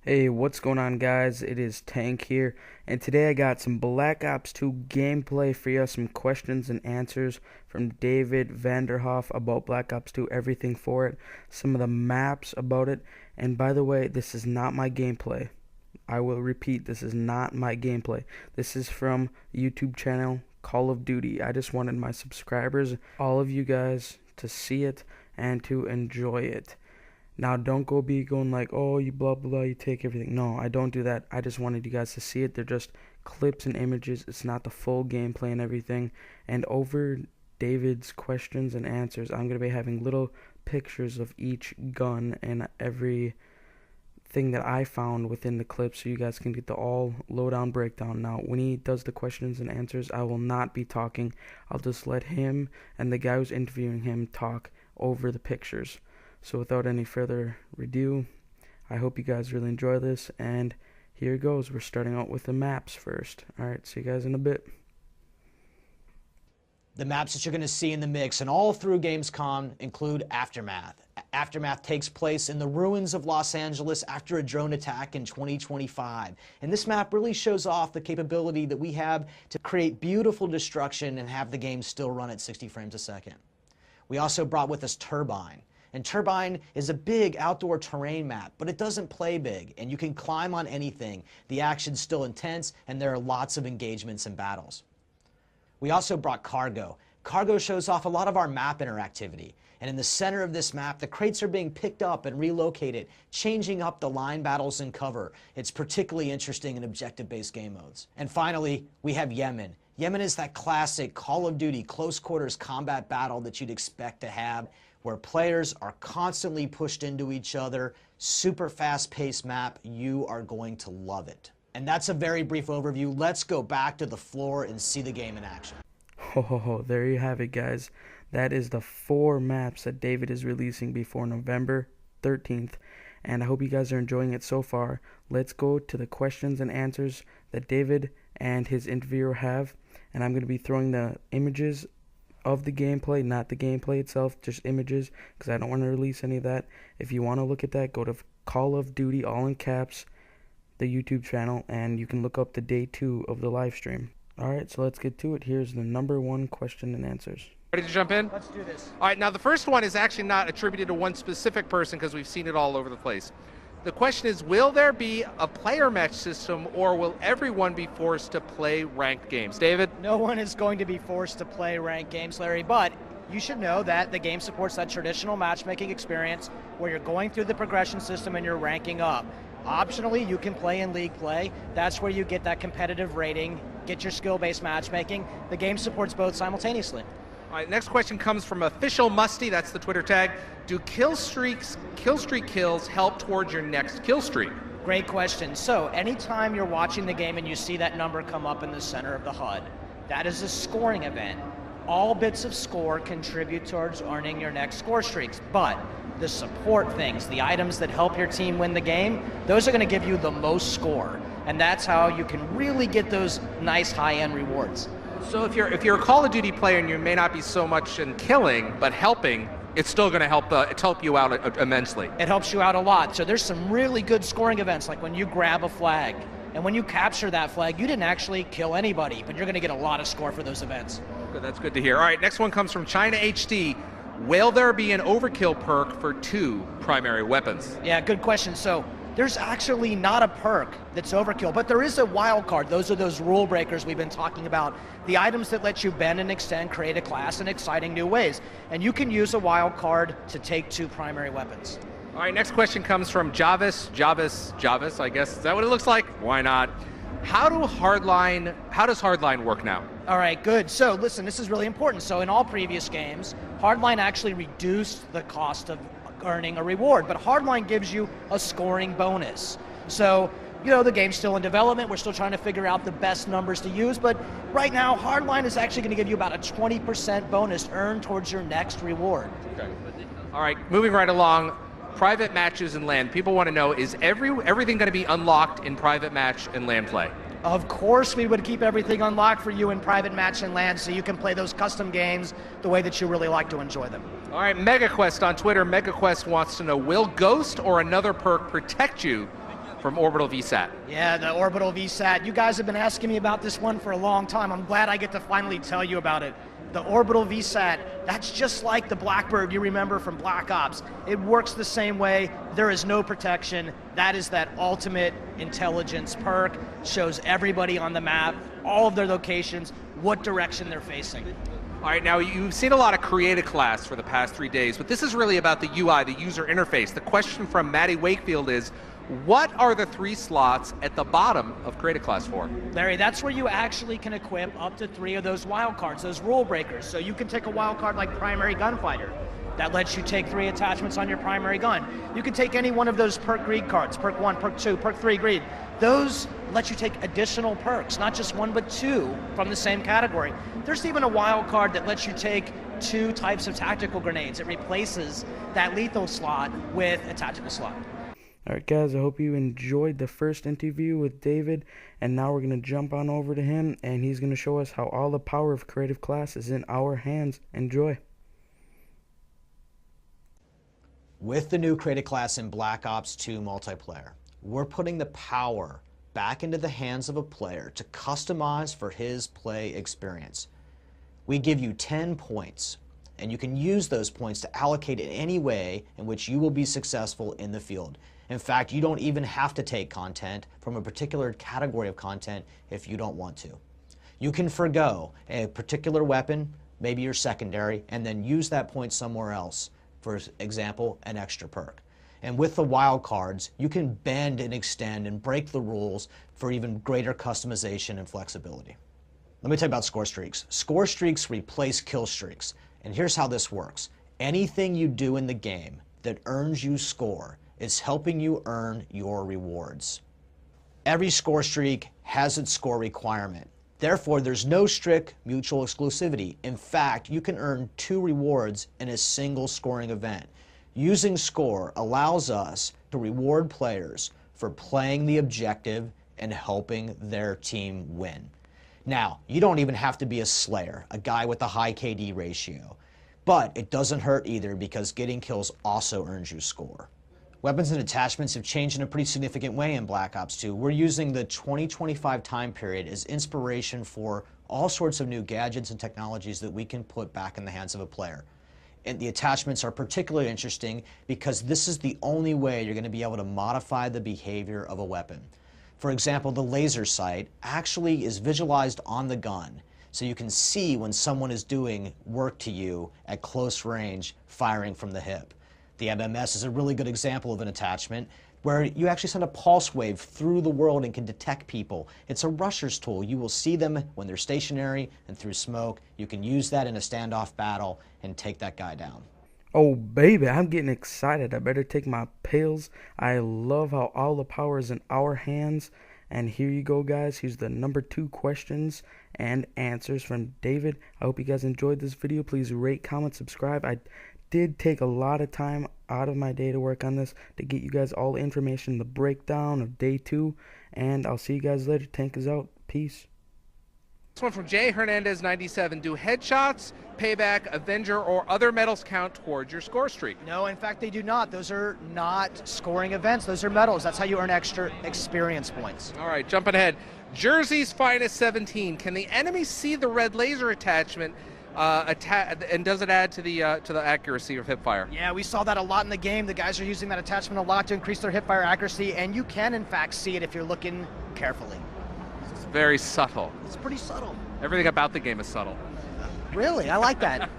Hey, what's going on, guys? It is Tank here, and today I got some Black Ops 2 gameplay for you, some questions and answers from David Vonderhaar about Black Ops 2, everything for it, some of the maps about it, and by the way, this is not my gameplay. I will repeat, this is not my gameplay. This is from YouTube channel Call of Duty. I just wanted my subscribers, all of you guys, to see it and to enjoy it. Now, don't be going like, oh, you blah, blah, you take everything. No, I don't do that. I just wanted you guys to see it. They're just clips and images. It's not the full gameplay and everything. And over David's questions and answers, I'm going to be having little pictures of each gun and every thing that I found within the clip so you guys can get the all lowdown breakdown. Now, when he does the questions and answers, I will not be talking. I'll just let him and the guy who's interviewing him talk over the pictures. So without any further ado, I hope you guys really enjoy this, and here it goes. We're starting out with the maps first. Alright, see you guys in a bit. The maps that you're going to see in the mix and all through Gamescom include Aftermath. Aftermath takes place in the ruins of Los Angeles after a drone attack in 2025. And this map really shows off the capability that we have to create beautiful destruction and have the game still run at 60 frames a second. We also brought with us Turbine. And Turbine is a big outdoor terrain map, but it doesn't play big, and you can climb on anything. The action's still intense, and there are lots of engagements and battles. We also brought Cargo. Cargo shows off a lot of our map interactivity. And in the center of this map, the crates are being picked up and relocated, changing up the line battles and cover. It's particularly interesting in objective-based game modes. And finally, we have Yemen. Yemen is that classic Call of Duty close quarters combat battle that you'd expect to have, where players are constantly pushed into each other. Super fast-paced map. You are going to love it. And that's a very brief overview. Let's go back to the floor and see the game in action. Ho, there you have it, guys. That is the 4 maps that David is releasing before November 13th, and I hope you guys are enjoying it so far. Let's go to the questions and answers that David and his interviewer have, and I'm going to be throwing the images of the gameplay, not the gameplay itself, just images, because I don't want to release any of that. If you want to look at that, go to Call of Duty, all in caps, the YouTube channel, and you can look up the day 2 of the live stream. Alright, so let's get to it. Here's the number 1 question and answers. Ready to jump in? Let's do this. All right, now the first one is actually not attributed to one specific person because we've seen it all over the place. The question is, will there be a player match system, or will everyone be forced to play ranked games? David? No one is going to be forced to play ranked games, Larry, but you should know that the game supports that traditional matchmaking experience where you're going through the progression system and you're ranking up. Optionally, you can play in league play. That's where you get that competitive rating, get your skill-based matchmaking. The game supports both simultaneously. All right, next question comes from Official Musty, that's the Twitter tag. Do kill streak kills help towards your next kill streak? Great question. So anytime you're watching the game and you see that number come up in the center of the HUD, that is a scoring event. All bits of score contribute towards earning your next score streaks, but the support things, the items that help your team win the game, those are going to give you the most score, and that's how you can really get those nice high-end rewards. So if you're a Call of Duty player and you may not be so much in killing, but helping, it's still going to help you out immensely. It helps you out a lot. So there's some really good scoring events, like when you grab a flag, and when you capture that flag, you didn't actually kill anybody, but you're going to get a lot of score for those events. Good, that's good to hear. All right, next one comes from China HD. Will there be an overkill perk for 2 primary weapons? Yeah, good question. So there's actually not a perk that's overkill, but there is a wild card. Those are those rule breakers we've been talking about. The items that let you bend and extend Creat-A-Class in exciting new ways. And you can use a wild card to take 2 primary weapons. All right, next question comes from Javis, I guess. Is that what it looks like? Why not? How does Hardline work now? All right, good. So listen, this is really important. So in all previous games, Hardline actually reduced the cost of earning a reward, but Hardline gives you a scoring bonus. So, you know, the game's still in development. We're still trying to figure out the best numbers to use, but right now, Hardline is actually going to give you about a 20% bonus earned towards your next reward. Okay. All right, moving right along. Private matches and LAN. People want to know, is everything going to be unlocked in private match and LAN play? Of course we would keep everything unlocked for you in private match and LAN so you can play those custom games the way that you really like to enjoy them. All right, MegaQuest on Twitter. MegaQuest wants to know, will Ghost or another perk protect you from Orbital VSAT. Yeah, the Orbital VSAT. You guys have been asking me about this one for a long time. I'm glad I get to finally tell you about it. The Orbital VSAT, that's just like the Blackbird you remember from Black Ops. It works the same way. There is no protection. That is that ultimate intelligence perk. Shows everybody on the map, all of their locations, what direction they're facing. All right, now you've seen a lot of Creat-A-Class for the past 3 days, but this is really about the UI, the user interface. The question from Maddie Wakefield is, what are the 3 slots at the bottom of Creat-A-Class for? Larry, that's where you actually can equip up to 3 of those wildcards, those rule breakers. So you can take a wildcard like Primary Gunfighter. That lets you take 3 attachments on your primary gun. You can take any one of those perk greed cards, perk 1, perk 2, perk 3 greed. Those let you take additional perks, not just 1 but 2 from the same category. There's even a wild card that lets you take 2 types of tactical grenades. It replaces that lethal slot with a tactical slot. Alright guys, I hope you enjoyed the first interview with David, and now we're going to jump on over to him, and he's going to show us how all the power of Creat-A-Class is in our hands. Enjoy. With the new Creat-A-Class in Black Ops 2 multiplayer, we're putting the power back into the hands of a player to customize for his play experience. We give you 10 points, and you can use those points to allocate in any way in which you will be successful in the field. In fact, you don't even have to take content from a particular category of content if you don't want to. You can forgo a particular weapon, maybe your secondary, and then use that point somewhere else. For example, an extra perk. And with the wild cards, you can bend and extend and break the rules for even greater customization and flexibility. Let me tell you about score streaks. Score streaks replace kill streaks. And here's how this works. Anything you do in the game that earns you score is helping you earn your rewards. Every score streak has its score requirement. Therefore, there's no strict mutual exclusivity. In fact, you can earn 2 rewards in a single scoring event. Using score allows us to reward players for playing the objective and helping their team win. Now, you don't even have to be a Slayer, a guy with a high KD ratio. But it doesn't hurt either, because getting kills also earns you score. Weapons and attachments have changed in a pretty significant way in Black Ops 2. We're using the 2025 time period as inspiration for all sorts of new gadgets and technologies that we can put back in the hands of a player. And the attachments are particularly interesting because this is the only way you're going to be able to modify the behavior of a weapon. For example, the laser sight actually is visualized on the gun, so you can see when someone is doing work to you at close range, firing from the hip. The MMS is a really good example of an attachment where you actually send a pulse wave through the world and can detect people. It's a rusher's tool. You will see them when they're stationary and through smoke. You can use that in a standoff battle and take that guy down. Oh baby, I'm getting excited. I better take my pills. I love how all the power is in our hands. And here you go guys, here's the number 2 questions and answers from David. I hope you guys enjoyed this video. Please rate, comment, subscribe. I did take a lot of time out of my day to work on this to get you guys all the information, the breakdown of day 2, and I'll see you guys later. Tank is out. Peace. This one from Jay Hernandez 97. Do headshots, payback, Avenger, or other medals count towards your score streak? No, in fact, they do not. Those are not scoring events. Those are medals. That's how you earn extra experience points. All right, jumping ahead. Jersey's Finest 17. Can the enemy see the red laser attachment, and does it add to the accuracy of hipfire? Yeah, we saw that a lot in the game. The guys are using that attachment a lot to increase their hipfire accuracy, and you can, in fact, see it if you're looking carefully. It's very subtle. It's pretty subtle. Everything about the game is subtle. Really? I like that.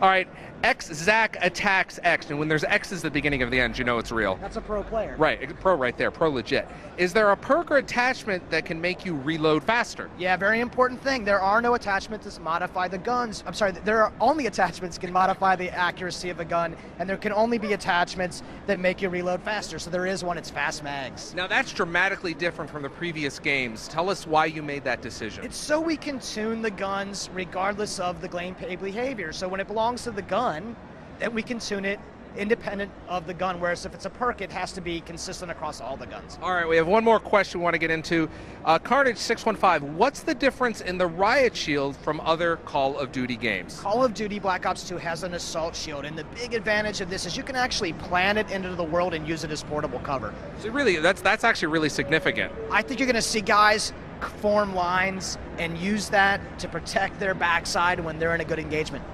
All right, X-Zac attacks X, and when there's X's at the beginning of the end, you know it's real. That's a pro player. Right, pro right there, pro legit. Is there a perk or attachment that can make you reload faster? Yeah, very important thing. There are no attachments that modify the guns. I'm sorry, there are only attachments that can modify the accuracy of a gun, and there can only be attachments that make you reload faster. So there is one, it's fast mags. Now that's dramatically different from the previous games. Tell us why you made that decision. It's so we can tune the guns regardless of the gameplay behavior. So when it belongs to the gun, then we can tune it independent of the gun, whereas if it's a perk, it has to be consistent across all the guns. All right, we have one more question we want to get into. Carnage615, what's the difference in the riot shield from other Call of Duty games? Call of Duty Black Ops 2 has an assault shield, and the big advantage of this is you can actually plant it into the world and use it as portable cover. So really, that's actually really significant. I think you're going to see guys form lines and use that to protect their backside when they're in a good engagement.